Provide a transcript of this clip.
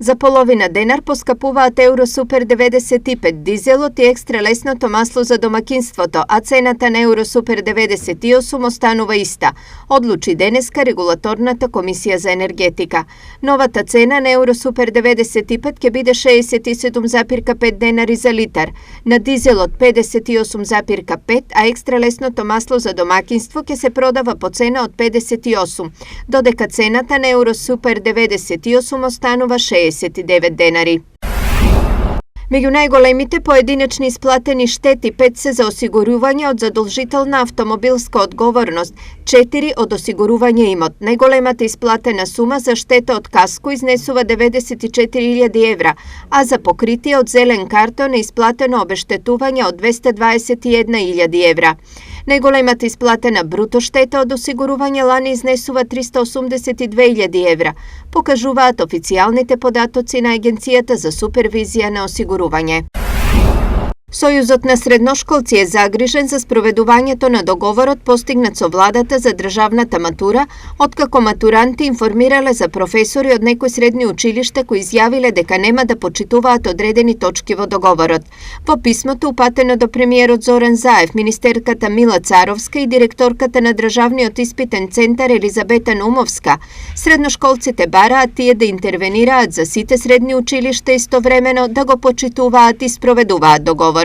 За половина денар поскапуваат Евро Супер 95 дизелот и екстра лесното масло за домакинството, а цената на Евро Супер 98 останува иста, одлучи денеска Регулаторната комисија за енергетика. Новата цена на Евро Супер 95 ќе биде 67,5 денари за литар, на дизелот 58,5, а екстра лесното масло за домакинство ќе се продава по цена од 58, додека цената на Евро Супер 98 останува 69 денари. Меѓу најголемите поединечни исплатени штети 5 се за осигурување од задолжителна автомобилска одговорност, 4 од осигурување имот. Најголемата исплатена сума за штета од каско изнесува 94.000 евра, а за покритие од зелен картон е исплатено обештетување од 221.000 евра. Најголемата исплатена бруто штета од осигурување лани изнесува 382.000 евра, покажуваат официјалните податоци на Агенцијата за супервизија на осигурување. Сојузот на средношколци е загрижен за спроведувањето на договорот постигнат со владата за државната матура, откако матуранти информирале за професори од некои средни училишта кои изјавиле дека нема да почитуваат одредени точки во договорот. Во писмото упатено до премиерот Зоран Заев, министерката Мила Царовска и директорката на Државниот испитен центар Елизабета Наумовска, средношколците бараат тие да интервенираат за сите средни училишта истовремено да го почитуваат и спроведуваат договорот.